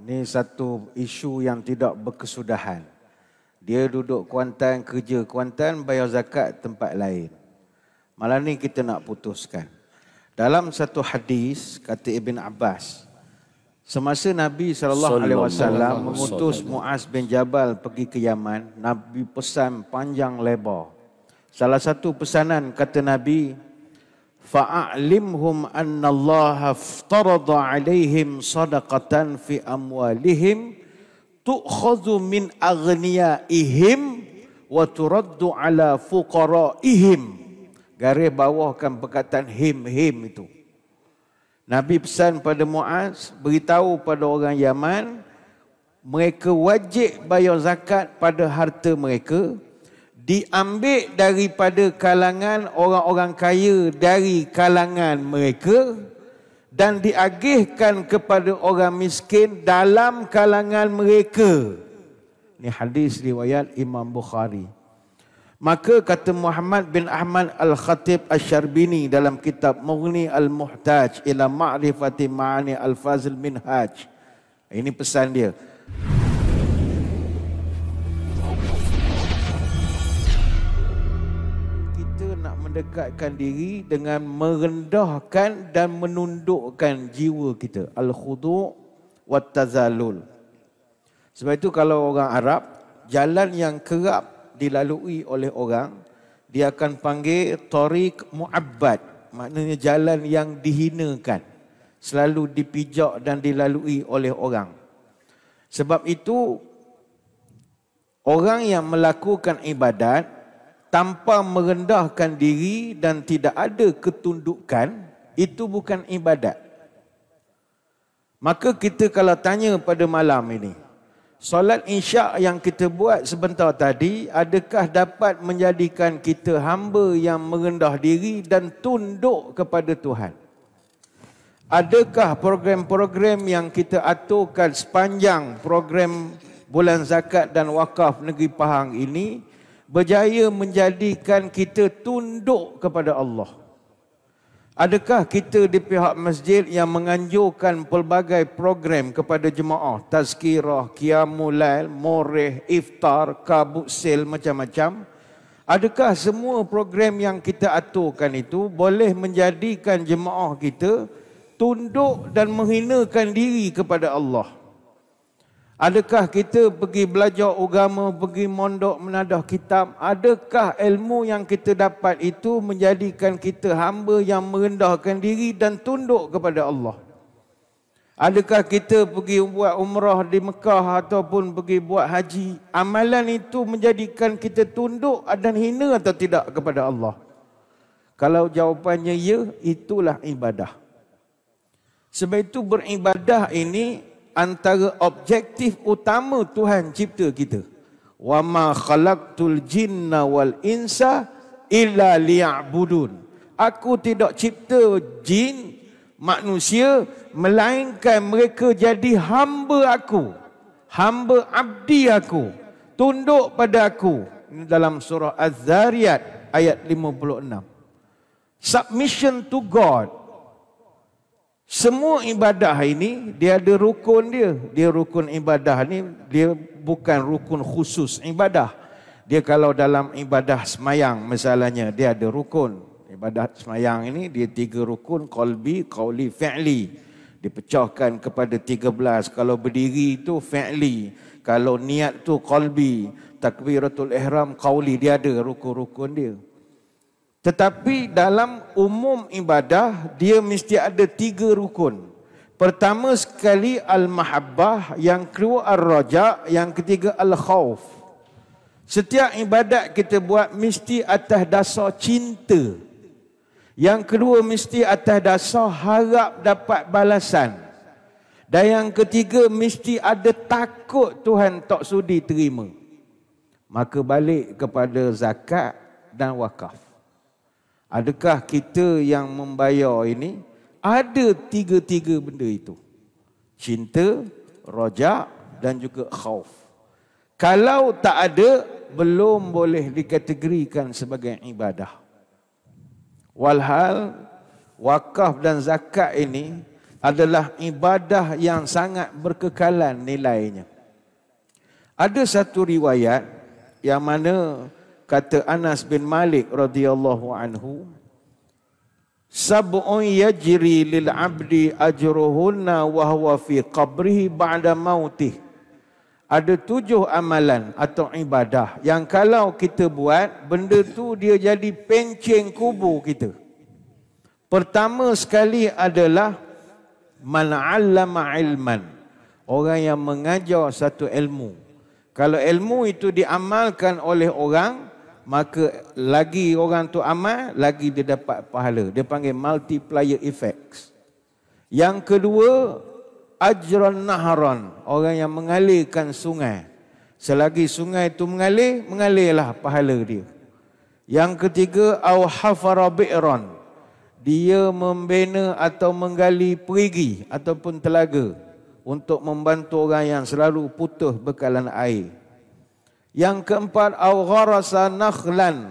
Ini satu isu yang tidak berkesudahan. Dia duduk Kuantan, kerja Kuantan, bayar zakat tempat lain. Malam ni kita nak putuskan. Dalam satu hadis, kata Ibn Abbas, semasa Nabi SAW mengutus Muaz bin Jabal pergi ke Yaman, Nabi pesan panjang lebar. Salah satu pesanan kata Nabi, fa'alimhum anna Allah aftarada alaihim sadaqatan fi amwalihim tu'khadhu min aghniyaihim wa turaddu ala fuqaraihim. Garis bawahkan perkataan him itu. Nabi pesan pada Muaz, beritahu pada orang Yaman, mereka wajib bayar zakat pada harta mereka, diambil daripada kalangan orang-orang kaya dari kalangan mereka dan diagihkan kepada orang miskin dalam kalangan mereka. Ini hadis riwayat Imam Bukhari. Maka kata Muhammad bin Ahmad Al-Khatib Asy-Syarbini dalam kitab Mughni Al-Muhtaj ila Ma'rifati Ma'ani Al-Fazil Minhaj. Ini pesan dia. Mendekatkan diri dengan merendahkan dan menundukkan jiwa kita. Al-khudu' wat tazalul. Sebab itu kalau orang Arab, jalan yang kerap dilalui oleh orang, dia akan panggil tariq mu'abbad. Maknanya jalan yang dihinakan. Selalu dipijak dan dilalui oleh orang. Sebab itu, orang yang melakukan ibadat tanpa merendahkan diri dan tidak ada ketundukan, itu bukan ibadat. Maka kita kalau tanya pada malam ini, solat isyak yang kita buat sebentar tadi, adakah dapat menjadikan kita hamba yang merendah diri dan tunduk kepada Tuhan? Adakah program-program yang kita aturkan sepanjang program bulan zakat dan wakaf negeri Pahang ini berjaya menjadikan kita tunduk kepada Allah? Adakah kita di pihak masjid yang menganjurkan pelbagai program kepada jemaah, tazkirah, qiyamul lail, moreh, iftar, kabut sel, macam-macam? Adakah semua program yang kita aturkan itu boleh menjadikan jemaah kita tunduk dan menghinakan diri kepada Allah? Adakah kita pergi belajar agama, pergi mondok menadah kitab, adakah ilmu yang kita dapat itu menjadikan kita hamba yang merendahkan diri dan tunduk kepada Allah? Adakah kita pergi buat umrah di Mekah ataupun pergi buat haji, amalan itu menjadikan kita tunduk dan hina atau tidak kepada Allah? Kalau jawapannya ya, itulah ibadah. Sebab itu beribadah ini antara objektif utama Tuhan cipta kita. Wa ma khalaqtul jinna wal insa illa liya'budun. Aku tidak cipta jin, manusia, melainkan mereka jadi hamba aku, hamba abdi aku, tunduk pada aku. Ini dalam surah Az-Zariyat ayat 56. Submission to God. Semua ibadah ini dia ada rukun dia. Dia rukun ibadah ni dia bukan rukun khusus ibadah. Dia kalau dalam ibadah semayang misalnya dia ada rukun. Ibadah semayang ini dia 3 rukun, qalbi, qauli, fi'li. Dipecahkan kepada 13. Kalau berdiri itu fi'li. Kalau niat tu qalbi, takbiratul ihram qauli, dia ada rukun-rukun dia. Tetapi dalam umum ibadah, dia mesti ada 3 rukun. Pertama sekali al-mahabbah, yang kedua ar-raja, yang ketiga al-khawf. Setiap ibadat kita buat mesti atas dasar cinta. Yang kedua mesti atas dasar harap dapat balasan. Dan yang ketiga mesti ada takut Tuhan tak sudi terima. Maka balik kepada zakat dan wakaf. Adakah kita yang membayar ini ada 3 benda itu? Cinta, rojak dan juga khauf. Kalau tak ada, belum boleh dikategorikan sebagai ibadah. Walhal wakaf dan zakat ini adalah ibadah yang sangat berkekalan nilainya. Ada satu riwayat yang mana kata Anas bin Malik radhiyallahu anhu, sab'un yajri lil 'abdi ajruhunna wa huwa fi qabrihi ba'da mautih. Ada 7 amalan atau ibadah yang kalau kita buat, benda tu dia jadi pencen kubur kita. Pertama sekali adalah man 'allama ilman, orang yang mengajar satu ilmu. Kalau ilmu itu diamalkan oleh orang, maka lagi orang tu amal, lagi dia dapat pahala. Dia panggil multiplier effects. Yang kedua, ajran nahran, orang yang mengalirkan sungai. Selagi sungai itu mengalirlah pahala dia. Yang ketiga, au hafara bi'ran, dia membina atau menggali perigi ataupun telaga untuk membantu orang yang selalu putus bekalan air. Yang keempat, au gharasa nakhlan,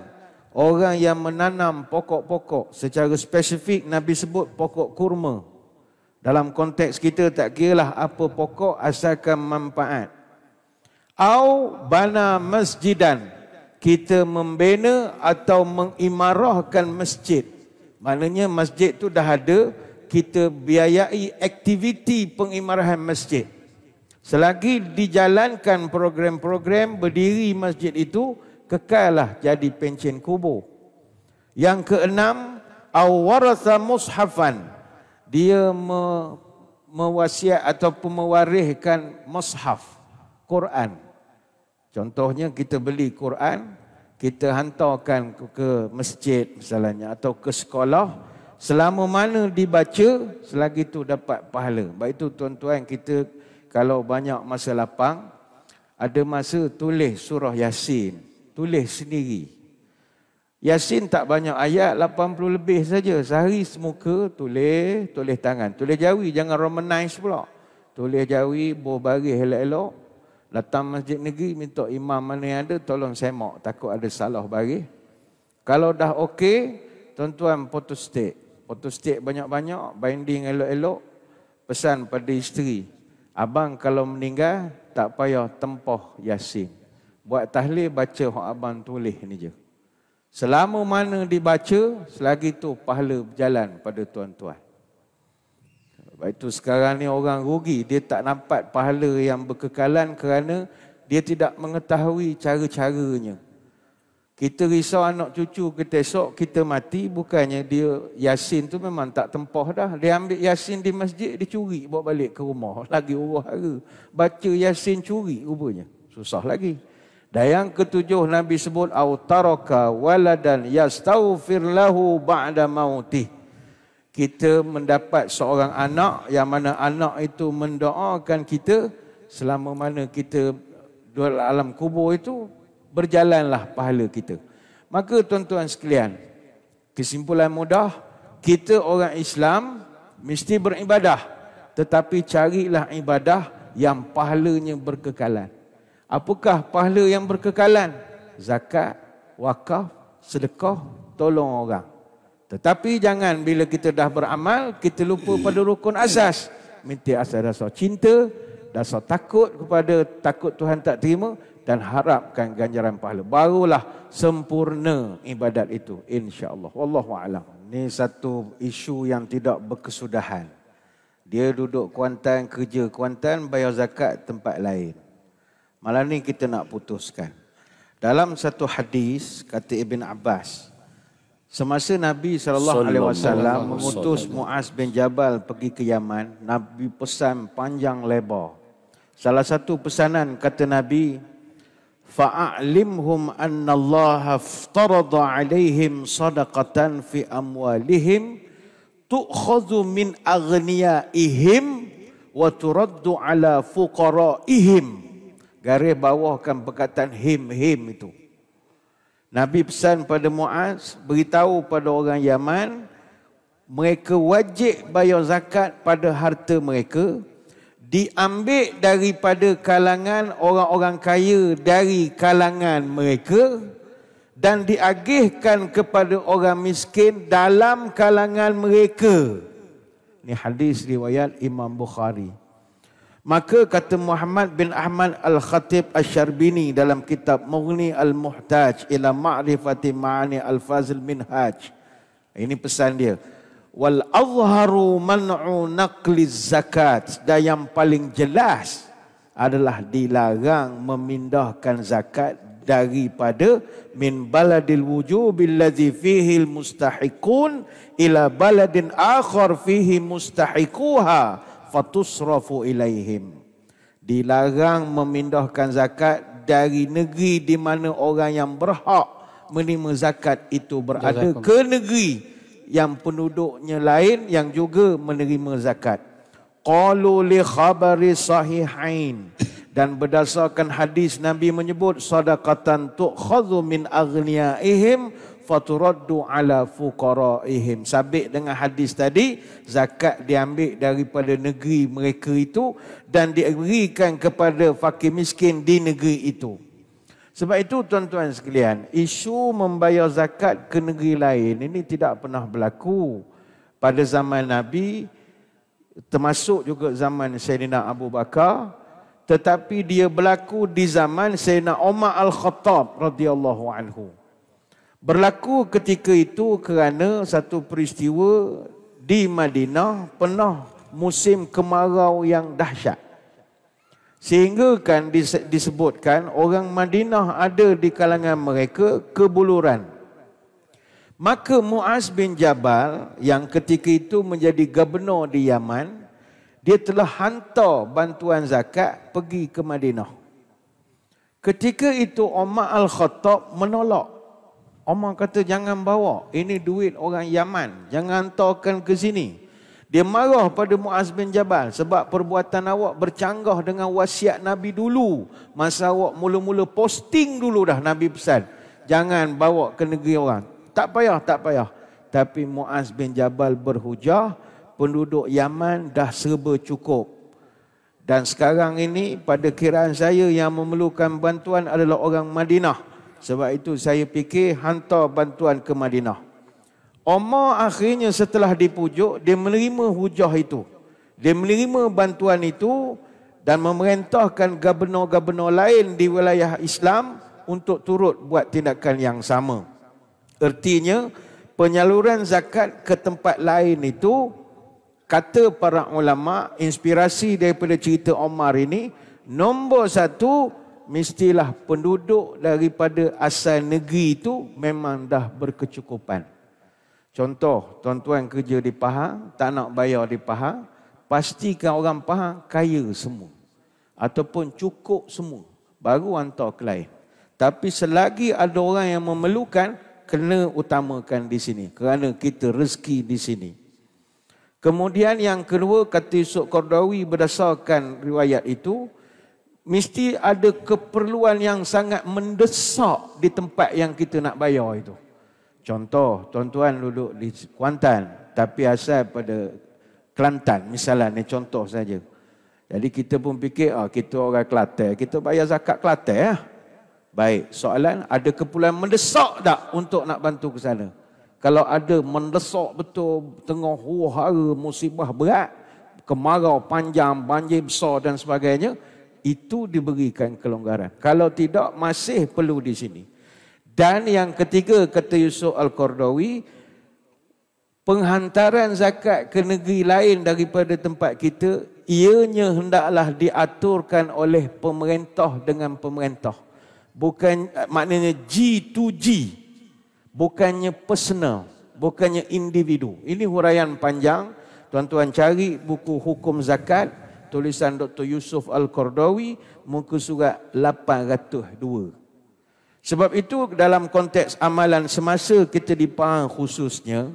orang yang menanam pokok-pokok. Secara spesifik Nabi sebut pokok kurma. Dalam konteks kita tak kiralah apa pokok asalkan manfaat. Au bana masjidan, kita membina atau mengimarahkan masjid. Maknanya masjid tu dah ada, kita biayai aktiviti pengimarahan masjid. Selagi dijalankan program-program berdiri masjid itu, kekallah jadi pencen kubur. Yang keenam, awaratha mushafan, dia mewasiat ataupun mewariskan mushaf, Quran. Contohnya kita beli Quran, kita hantarkan ke masjid misalnya atau ke sekolah. Selama mana dibaca, selagi itu dapat pahala. Baik itu tuan-tuan, kita kalau banyak masa lapang, ada masa tulis surah Yasin. Tulis sendiri. Yasin tak banyak ayat, 80 lebih saja. Sehari semuka tulis tangan. Tulis jawi, jangan romanize pula. Tulis jawi, baris elok-elok. Datang masjid negeri, minta imam mana yang ada, tolong semak. Takut ada salah baris. Kalau dah okey, tuan-tuan photostat. Photostat banyak-banyak, binding elok-elok, pesan pada isteri. Abang kalau meninggal, tak payah tempah Yasin. Buat tahlil, baca hak abang tulis ni je. Selama mana dibaca, selagi tu pahala berjalan pada tuan-tuan. Baik itu sekarang ni orang rugi, dia tak dapat pahala yang berkekalan kerana dia tidak mengetahui cara-caranya. Kita risau anak cucu kita esok kita mati, bukannya dia Yasin tu memang tak tempah dah. Dia ambil Yasin di masjid, dia curi bawa balik ke rumah. Lagi huru-hara. Baca Yasin curi rupanya. Susah lagi. Dan yang ketujuh Nabi sebut, au taraka waladan yastaghfir lahu ba'da mautih. Kita mendapat seorang anak yang mana anak itu mendoakan kita selama mana kita dalam alam kubur itu, berjalanlah pahala kita. Maka tuan-tuan sekalian, kesimpulan mudah, kita orang Islam mesti beribadah, tetapi carilah ibadah yang pahalanya berkekalan. Apakah pahala yang berkekalan? Zakat, wakaf, sedekah, tolong orang. Tetapi jangan bila kita dah beramal, kita lupa pada rukun asas. Minta asas dasar cinta, dasar takut kepada takut Tuhan tak terima, dan harapkan ganjaran pahala. Barulah sempurna ibadat itu, insya-Allah. Wallahu a'lam. Ini satu isu yang tidak berkesudahan. Dia duduk Kuantan, kerja Kuantan, bayar zakat tempat lain. Malam ni kita nak putuskan. Dalam satu hadis kata Ibn Abbas, semasa Nabi SAW mengutus Muaz bin Jabal pergi ke Yaman, Nabi pesan panjang lebar. Salah satu pesanan kata Nabi, fa'alimhum anna Allah aftarada alaihim sadaqatan fi amwalihim tu'khadhu min aghniyaihim wa turaddu ala fuqaraihim. Garis bawahkan perkataan him itu. Nabi pesan pada Muaz, beritahu pada orang Yaman, mereka wajib bayar zakat pada harta mereka, diambil daripada kalangan orang-orang kaya dari kalangan mereka, dan diagihkan kepada orang miskin dalam kalangan mereka. Ini hadis riwayat Imam Bukhari. Maka kata Muhammad bin Ahmad Al-Khatib Asy-Syarbini dalam kitab Mughni Al-Muhtaj ila Ma'rifati Ma'ani Al-Fazil Minhaj. Ini pesan dia. Wal azharu man'u naqli zakat. Dan yang paling jelas adalah dilarang memindahkan zakat daripada min baladil wujubil ladzi fihi al-mustahiqun ila baladin akhar fihi mustahiquha fatusrafu ilaihim. Dilarang memindahkan zakat dari negeri di mana orang yang berhak menerima zakat itu berada ke negeri yang penduduknya lain yang juga menerima zakat. Qalu li khabari sahihain. Dan berdasarkan hadis Nabi menyebut sadaqatan tu'khadhu min aghniyaihim faturaddu ala fuqaraihim. Sabit dengan hadis tadi, zakat diambil daripada negeri mereka itu dan diberikan kepada fakir miskin di negeri itu. Sebab itu tuan-tuan sekalian, isu membayar zakat ke negeri lain ini tidak pernah berlaku pada zaman Nabi, termasuk juga zaman Sayyidina Abu Bakar. Tetapi dia berlaku di zaman Sayyidina Umar Al-Khattab radhiyallahu anhu. Berlaku ketika itu kerana satu peristiwa di Madinah pernah musim kemarau yang dahsyat. Sehingga kan disebutkan orang Madinah ada di kalangan mereka kebuluran. Maka Muaz bin Jabal yang ketika itu menjadi gubernur di Yaman, dia telah hantar bantuan zakat pergi ke Madinah. Ketika itu Umar Al-Khattab menolak. Umar kata jangan bawa, ini duit orang Yaman, jangan hantarkan ke sini. Dia marah pada Muaz bin Jabal sebab perbuatan awak bercanggah dengan wasiat Nabi dulu. Masa awak mula-mula posting dulu dah Nabi pesan, jangan bawa ke negeri orang. Tak payah, tak payah. Tapi Muaz bin Jabal berhujah, penduduk Yaman dah serba cukup. Dan sekarang ini pada kiraan saya yang memerlukan bantuan adalah orang Madinah. Sebab itu saya fikir hantar bantuan ke Madinah. Umar akhirnya setelah dipujuk, dia menerima hujah itu. Dia menerima bantuan itu dan memerintahkan gubernur-gubernur lain di wilayah Islam untuk turut buat tindakan yang sama. Artinya penyaluran zakat ke tempat lain itu, kata para ulama, inspirasi daripada cerita Omar ini, nombor satu, mestilah penduduk daripada asal negeri itu memang dah berkecukupan. Contoh, tuan-tuan kerja di Pahang, tak nak bayar di Pahang, pastikan orang Pahang kaya semua. Ataupun cukup semua, baru hantar ke lain. Tapi selagi ada orang yang memerlukan, kena utamakan di sini. Kerana kita rezeki di sini. Kemudian yang kedua, kata Yusuf Qaradawi berdasarkan riwayat itu, mesti ada keperluan yang sangat mendesak di tempat yang kita nak bayar itu. Contoh, tuan-tuan duduk di Kuantan tapi asal pada Kelantan, misalnya ni contoh saja. Jadi kita pun fikir, kita orang Kelantan, kita bayar zakat Kelantan ya. Baik, soalan, ada keperluan mendesak tak untuk nak bantu ke sana? Kalau ada mendesak betul, tengah huru-hara, musibah berat, kemarau panjang, banjir besar dan sebagainya, itu diberikan kelonggaran. Kalau tidak, masih perlu di sini. Dan yang ketiga, kata Yusuf Al-Qaradawi, penghantaran zakat ke negeri lain daripada tempat kita, ianya hendaklah diaturkan oleh pemerintah dengan pemerintah. Bukan, maknanya G2G. Bukannya personal, bukannya individu. Ini huraian panjang. Tuan-tuan cari buku Hukum Zakat, tulisan Dr. Yusuf Al-Qaradawi, muka surat 802. Sebab itu dalam konteks amalan semasa kita di Pahang khususnya,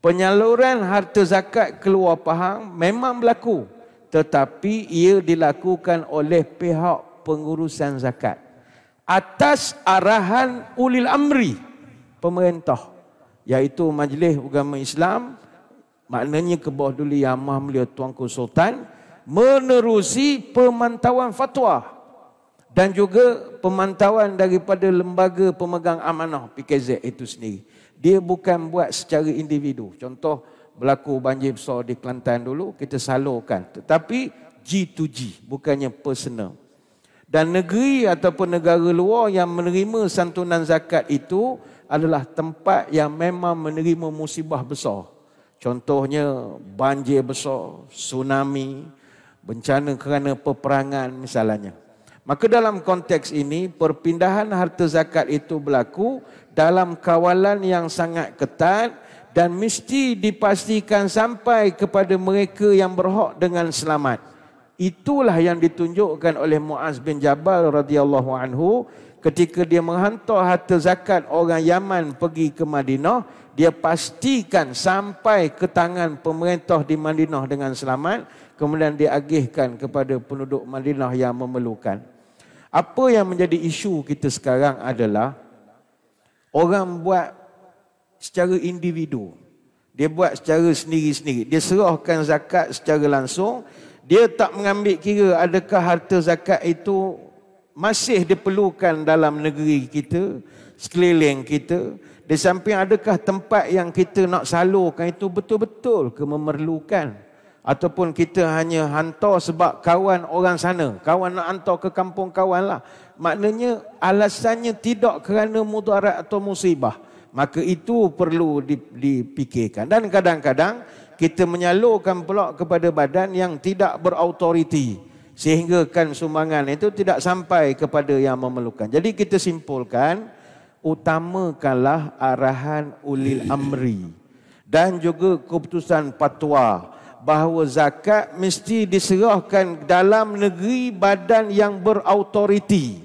penyaluran harta zakat keluar Pahang memang berlaku. Tetapi ia dilakukan oleh pihak pengurusan zakat. Atas arahan ulil amri, pemerintah, iaitu Majlis Agama Islam, maknanya ke bawah Duli Yang Maha Mulia Tuanku Sultan, menerusi pemantauan fatwa dan juga pemantauan daripada lembaga pemegang amanah PKZ itu sendiri. Dia bukan buat secara individu. Contoh, berlaku banjir besar di Kelantan dulu, kita salurkan. Tetapi G2G, bukannya personal. Dan negeri ataupun negara luar yang menerima santunan zakat itu adalah tempat yang memang menerima musibah besar. Contohnya banjir besar, tsunami, bencana kerana peperangan misalnya. Maka dalam konteks ini, perpindahan harta zakat itu berlaku dalam kawalan yang sangat ketat dan mesti dipastikan sampai kepada mereka yang berhak dengan selamat. Itulah yang ditunjukkan oleh Muaz bin Jabal radhiyallahu anhu ketika dia menghantar harta zakat orang Yaman pergi ke Madinah, dia pastikan sampai ke tangan pemerintah di Madinah dengan selamat, kemudian dia agihkan kepada penduduk Madinah yang memerlukan. Apa yang menjadi isu kita sekarang adalah orang buat secara individu. Dia buat secara sendiri-sendiri. Dia serahkan zakat secara langsung. Dia tak mengambil kira adakah harta zakat itu masih diperlukan dalam negeri kita, sekeliling kita. Di samping adakah tempat yang kita nak salurkan itu betul-betul ke memerlukan. Ataupun kita hanya hantar sebab kawan orang sana. Kawan nak hantar ke kampung kawan lah. Maknanya alasannya tidak kerana mudarat atau musibah. Maka itu perlu dipikirkan. Dan kadang-kadang kita menyalurkan pula kepada badan yang tidak berautoriti. Sehingga kan sumbangan itu tidak sampai kepada yang memerlukan. Jadi kita simpulkan, utamakanlah arahan ulil amri. Dan juga keputusan fatwa bahawa zakat mesti diserahkan dalam negeri badan yang berautoriti.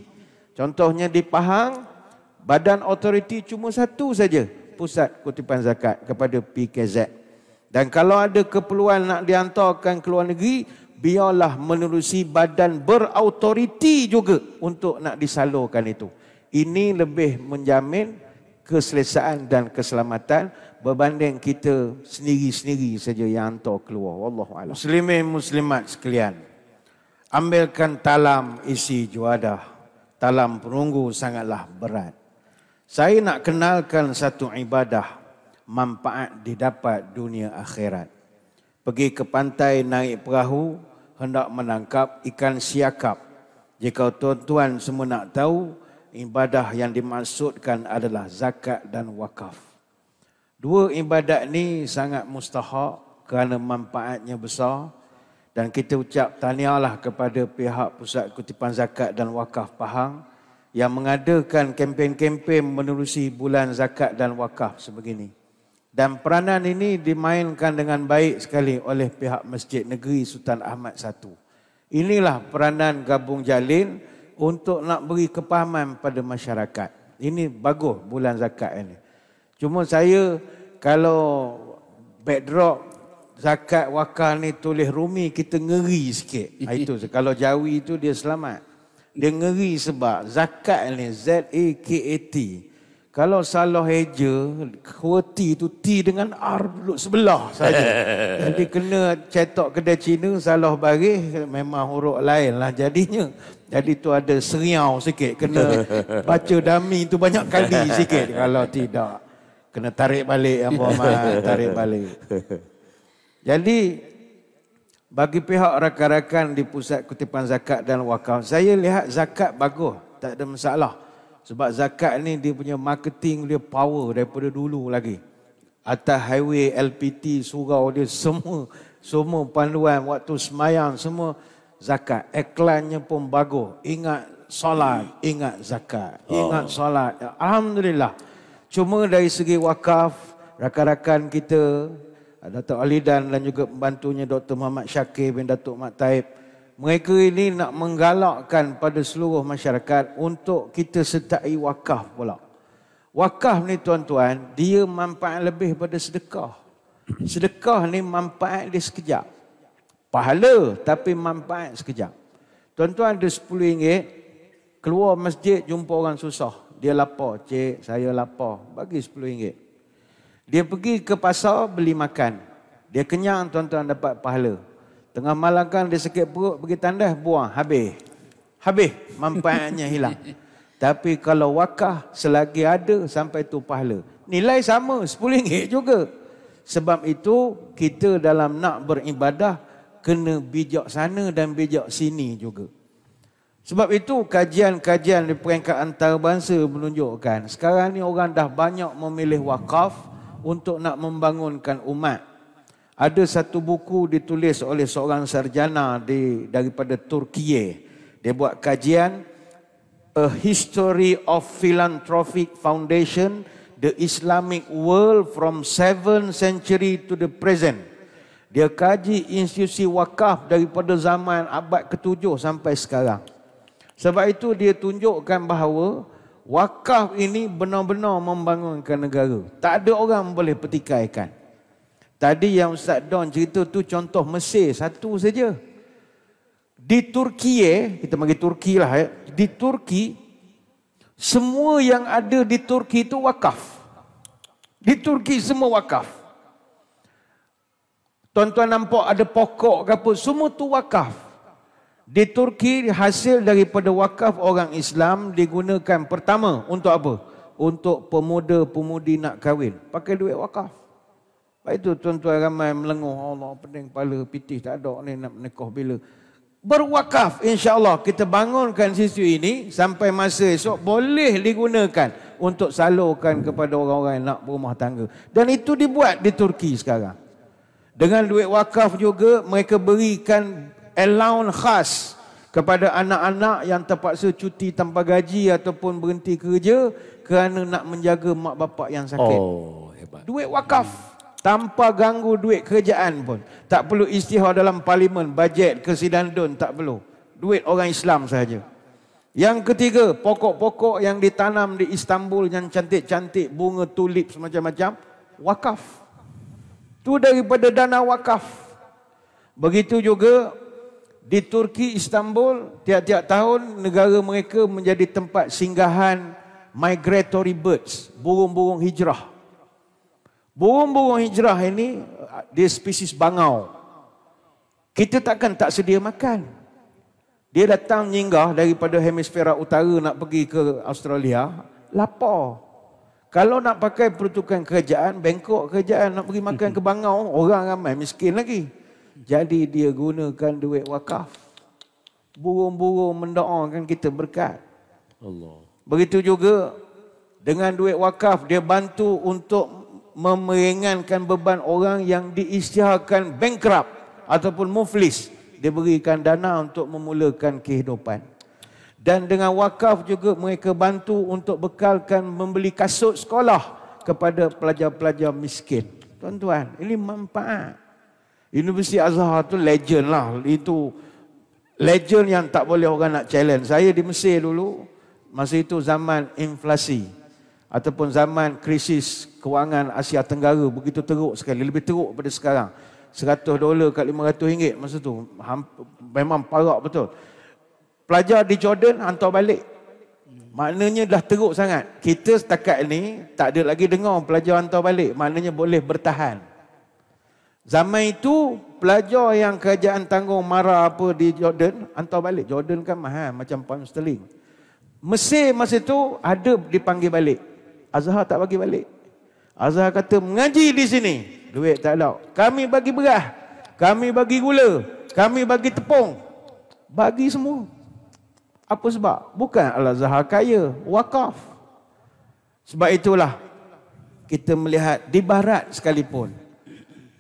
Contohnya di Pahang, badan autoriti cuma satu saja, Pusat Kutipan Zakat kepada PKZ. Dan kalau ada keperluan nak dihantarkan ke luar negeri, biarlah menerusi badan berautoriti juga untuk nak disalurkan itu. Ini lebih menjamin keselesaan dan keselamatan berbanding kita sendiri-sendiri saja yang hantar keluar. Wallahu a'lam. Muslimin muslimat sekalian, ambilkan talam isi juadah. Talam perunggu sangatlah berat. Saya nak kenalkan satu ibadah, manfaat didapat dunia akhirat. Pergi ke pantai naik perahu, hendak menangkap ikan siakap. Jika tuan-tuan semua nak tahu, ibadah yang dimaksudkan adalah zakat dan wakaf. Dua ibadat ni sangat mustahak kerana manfaatnya besar. Dan kita ucap tahniahlah kepada pihak Pusat Kutipan Zakat dan Wakaf Pahang yang mengadakan kempen-kempen menerusi bulan zakat dan wakaf sebegini. Dan peranan ini dimainkan dengan baik sekali oleh pihak Masjid Negeri Sultan Ahmad I. Inilah peranan gabung jalin untuk nak beri kepahaman pada masyarakat. Ini bagus bulan zakat ini. Cuma saya kalau backdrop zakat wakaf ni tulis Rumi, kita ngeri sikit. Itu kalau Jawi itu dia selamat. Dia ngeri sebab zakat ni Z-A-K-A-T. Kalau salah eja, kuati itu T dengan R duduk sebelah saja. Jadi kena cetak kedai Cina, salah baris, memang huruf lain lah jadinya. Jadi tu ada seriau sikit, kena baca dami tu banyak kali sikit. Kalau tidak, kena tarik balik apa tarik balik. Jadi bagi pihak rakan-rakan di Pusat Kutipan Zakat dan Wakaf, saya lihat zakat bagus, tak ada masalah. Sebab zakat ni dia punya marketing dia power daripada dulu lagi. Atas highway, LPT, surau dia semua panduan waktu semayang semua zakat. Iklannya pun bagus. Ingat solat, ingat zakat. Ingat solat. Alhamdulillah. Cuma dari segi wakaf, rakan-rakan kita, Datuk Alidan dan juga pembantunya Dr. Muhammad Syakir bin Datuk Mat Taib, mereka ini nak menggalakkan pada seluruh masyarakat untuk kita sertai wakaf pula. Wakaf ni tuan-tuan, dia manfaat lebih pada sedekah. Sedekah ni manfaat dia sekejap. Pahala tapi manfaat sekejap. Tuan-tuan ada RM10, keluar masjid jumpa orang susah. Dia lapar, cik saya lapar, bagi RM10. Dia pergi ke pasar beli makan. Dia kenyang, tuan-tuan dapat pahala. Tengah malam kan dia sakit perut, pergi tandas, buang, habis. Habis, manfaatnya hilang. Tapi kalau wakaf, selagi ada sampai tu pahala. Nilai sama, RM10 juga. Sebab itu kita dalam nak beribadah kena bijak sana dan bijak sini juga. Sebab itu kajian-kajian di peringkat antarabangsa menunjukkan sekarang ni orang dah banyak memilih wakaf untuk nak membangunkan umat. Ada satu buku ditulis oleh seorang sarjana daripada Turki. Dia buat kajian A History of Philanthropic Foundation, the Islamic World from 7th Century to the Present. Dia kaji institusi wakaf daripada zaman abad ke-7 sampai sekarang. Sebab itu dia tunjukkan bahawa wakaf ini benar-benar membangunkan negara. Tak ada orang boleh pertikaikan. Tadi yang Ustaz Don cerita tu contoh Mesir satu saja. Di Turki, kita bagi Turki lah ya. Di Turki, semua yang ada di Turki itu wakaf. Di Turki semua wakaf. Tuan-tuan nampak ada pokok ke apa, semua tu wakaf. Di Turki hasil daripada wakaf orang Islam digunakan pertama untuk apa? Untuk pemuda-pemudi nak kahwin. Pakai duit wakaf. Lepas itu tuan-tuan ramai melenguh, Allah pening kepala, pitih tak ada ni nak menikah bila. Berwakaf, insya-Allah kita bangunkan situ ini sampai masa esok boleh digunakan untuk salurkan kepada orang-orang yang nak berumah tangga. Dan itu dibuat di Turki sekarang. Dengan duit wakaf juga mereka berikan allowance khas kepada anak-anak yang terpaksa cuti tanpa gaji ataupun berhenti kerja kerana nak menjaga mak bapak yang sakit. Oh, hebat. Duit wakaf. Tanpa ganggu duit kerajaan pun. Tak perlu isytihar dalam parlimen, bajet, kesidandun, tak perlu. Duit orang Islam sahaja. Yang ketiga, pokok-pokok yang ditanam di Istanbul yang cantik-cantik, bunga tulip semacam-macam, wakaf. Itu daripada dana wakaf. Begitu juga di Turki, Istanbul, tiap-tiap tahun negara mereka menjadi tempat singgahan migratory birds, burung-burung hijrah. Burung-burung hijrah ini dia spesies bangau. Kita takkan tak sedia makan. Dia datang nyinggah daripada hemisfera utara nak pergi ke Australia, lapar. Kalau nak pakai peruntukan kerajaan, bengkok kerajaan nak pergi makan ke bangau, orang ramai miskin lagi. Jadi dia gunakan duit wakaf. Burung-burung mendoakan kita berkat. Allah. Begitu juga dengan duit wakaf dia bantu untuk meringankan beban orang yang diisytiharkan bankrupt ataupun muflis. Dia berikan dana untuk memulakan kehidupan. Dan dengan wakaf juga mereka bantu untuk bekalkan membeli kasut sekolah kepada pelajar-pelajar miskin. Tuan-tuan, ini manfaat. Universiti Azhar tu legend lah. Itu legend yang tak boleh orang nak challenge. Saya di Mesir dulu, masa itu zaman inflasi ataupun zaman krisis kewangan Asia Tenggara begitu teruk sekali, lebih teruk daripada sekarang. $100 kat RM500 masa tu. Memang parah betul. Pelajar di Jordan hantar balik. Maknanya dah teruk sangat. Kita setakat ni tak ada lagi dengar pelajar hantar balik. Maknanya boleh bertahan. Zaman itu pelajar yang kerajaan tanggung marah apa di Jordan hantar balik. Jordan kan mahal macam pound sterling. Mesir masa itu ada dipanggil balik. Azhar tak bagi balik. Azhar kata mengaji di sini, duit tak ada. Kami bagi beras, kami bagi gula, kami bagi tepung. Bagi semua. Apa sebab? Bukan Al-Azhar kaya, wakaf. Sebab itulah kita melihat di barat sekalipun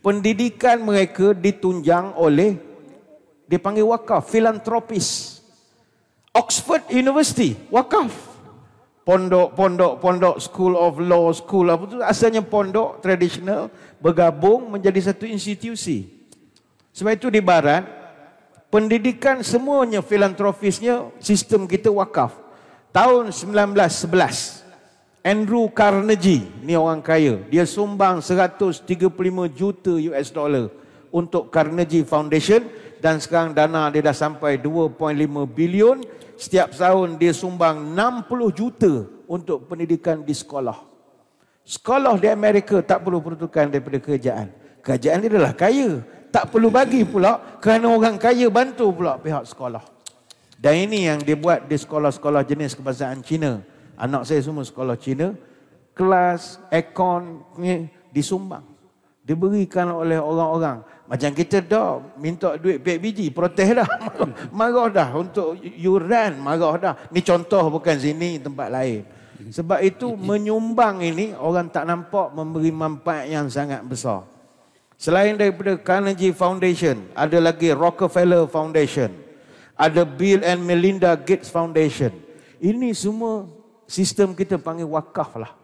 pendidikan mereka ditunjang oleh dipanggil wakaf, filantropis. Oxford University, wakaf. Pondok School of Law, School apa tu asalnya pondok tradisional bergabung menjadi satu institusi. Sebab itu di barat pendidikan semuanya filantropisnya sistem kita wakaf. Tahun 1911 Andrew Carnegie, ni orang kaya, dia sumbang 135 juta US dollar untuk Carnegie Foundation dan sekarang dana dia dah sampai 2.5 bilion. Setiap tahun dia sumbang 60 juta untuk pendidikan di sekolah. Sekolah di Amerika tak perlu peruntukan daripada kerajaan. Kerajaan dia adalah kaya. Tak perlu bagi pula kerana orang kaya bantu pula pihak sekolah. Dan ini yang dia buat di sekolah-sekolah jenis kebangsaan Cina. Anak saya semua sekolah Cina. Kelas, aircon disumbang. diberikan oleh orang-orang. Macam kita dah minta duit PBG, protes dah. Marah dah untuk yuran, marah dah. Ni contoh, bukan sini, tempat lain. Sebab itu menyumbang ini orang tak nampak memberi manfaat yang sangat besar. Selain daripada Carnegie Foundation, ada lagi Rockefeller Foundation, ada Bill and Melinda Gates Foundation. Ini semua sistem kita panggil wakaf lah.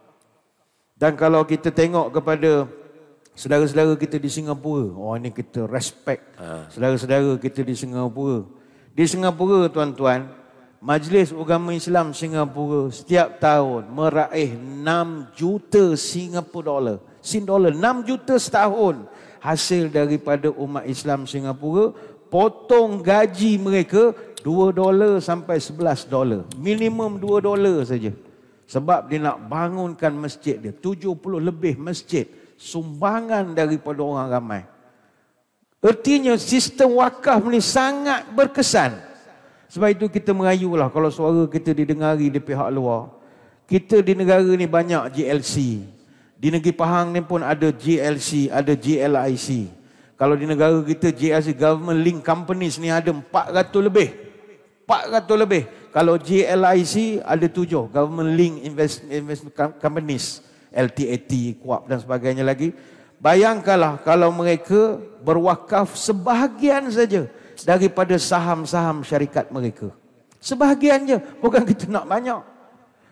Dan kalau kita tengok kepada saudara-saudara kita di Singapura, oh ini kita respect saudara-saudara kita di Singapura. Di Singapura, tuan-tuan, Majlis Agama Islam Singapura setiap tahun meraih 6 juta Singapura dollar. Sin dollar 6 juta setahun hasil daripada umat Islam Singapura. Potong gaji mereka $2 sampai $11. Minimum $2 saja. Sebab dia nak bangunkan masjid dia. 70 lebih masjid. Sumbangan daripada orang ramai. Artinya sistem wakaf ni sangat berkesan. Sebab itu kita merayulah kalau suara kita didengari di pihak luar. Kita di negara ni banyak GLC. Di negeri Pahang ni pun ada GLC, ada GLIC. Kalau di negara kita GLC, Government Link Companies ni ada 400 lebih. 400 lebih. Kalau GLIC ada 7, Government Link Investment Companies, LTAT, Kuap dan sebagainya lagi. Bayangkanlah kalau mereka berwakaf sebahagian saja daripada saham-saham syarikat mereka. Sebahagian je, bukan kita nak banyak.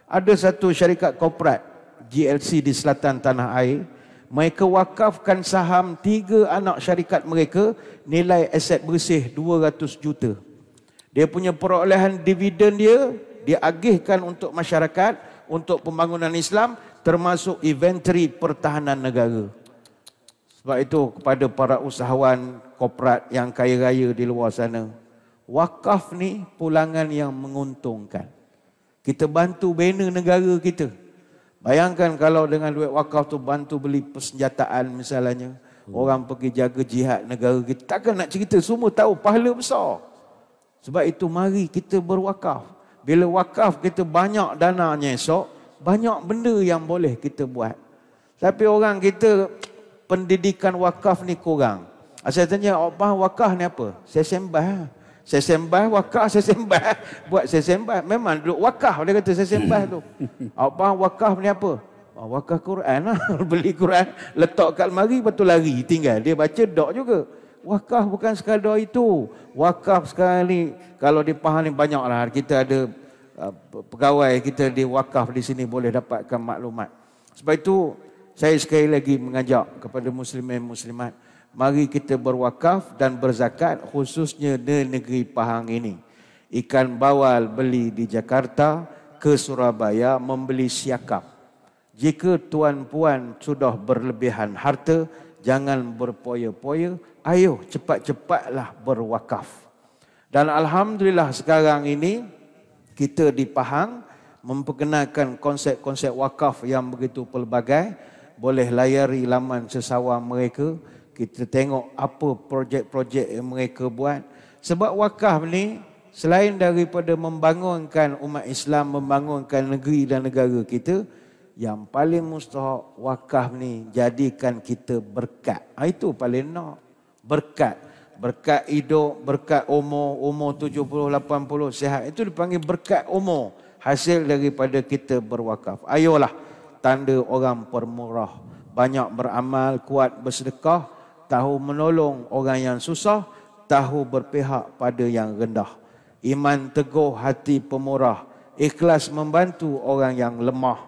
Ada satu syarikat korporat GLC di selatan tanah air, mereka wakafkan saham 3 anak syarikat mereka, nilai aset bersih 200 juta. Dia punya perolehan dividen dia diagihkan untuk masyarakat, untuk pembangunan Islam, termasuk inventory pertahanan negara. Sebab itu kepada para usahawan korporat yang kaya raya di luar sana, wakaf ni pulangan yang menguntungkan. Kita bantu bina negara kita. Bayangkan kalau dengan duit wakaf tu bantu beli persenjataan misalnya, orang pergi jaga jihad negara kita. Takkan nak cerita, semua tahu pahala besar. Sebab itu mari kita berwakaf. Bila wakaf kita banyak dananya esok, banyak benda yang boleh kita buat. Tapi orang kita pendidikan wakaf ni kurang. Saya tanya, apa wakaf ni apa? Saya sembah. Saya sembah wakaf, saya sembah. Buat saya sembah. Memang duduk wakaf, dia kata saya sembah tu. Apa wakaf ni apa? Wakaf Quran lah. Beli Quran, letak kat lemari, betul lari, tinggal. Dia baca dok juga. Wakaf bukan sekadar itu. Wakaf sekarang ni, kalau di Pahang ni banyak lah. Kita ada pegawai kita di wakaf di sini boleh dapatkan maklumat. Sebab itu, saya sekali lagi mengajak kepada muslimin muslimat, mari kita berwakaf dan berzakat khususnya di negeri Pahang ini. Ikan bawal beli di Jakarta, ke Surabaya membeli siakap. Jika tuan-puan sudah berlebihan harta, jangan berpoya-poya, ayo cepat-cepatlah berwakaf. Dan alhamdulillah sekarang ini kita di Pahang memperkenalkan konsep-konsep wakaf yang begitu pelbagai. Boleh layari laman sesawang mereka, kita tengok apa projek-projek yang mereka buat. Sebab wakaf ni selain daripada membangunkan umat Islam, membangunkan negeri dan negara kita, yang paling mustahak wakaf ni jadikan kita berkat. Itu paling nak. Berkat. Berkat hidup, berkat umur 70, 80, sihat. Itu dipanggil berkat umur. Hasil daripada kita berwakaf. Ayolah, tanda orang permurah. Banyak beramal, kuat bersedekah, tahu menolong orang yang susah, tahu berpihak pada yang rendah. Iman teguh, hati pemurah, ikhlas membantu orang yang lemah,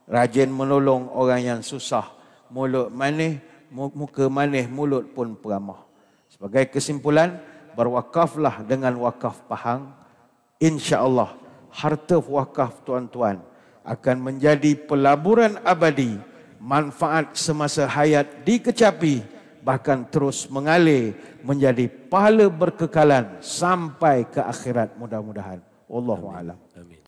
rajin menolong orang yang susah, mulut manis, muka manis, mulut pun peramah. Sebagai kesimpulan, berwakaflah dengan wakaf Pahang. InsyaAllah, harta wakaf tuan-tuan akan menjadi pelaburan abadi, manfaat semasa hayat dikecapi, bahkan terus mengalir menjadi pahala berkekalan sampai ke akhirat mudah-mudahan. Wallahu a'lam. Amin.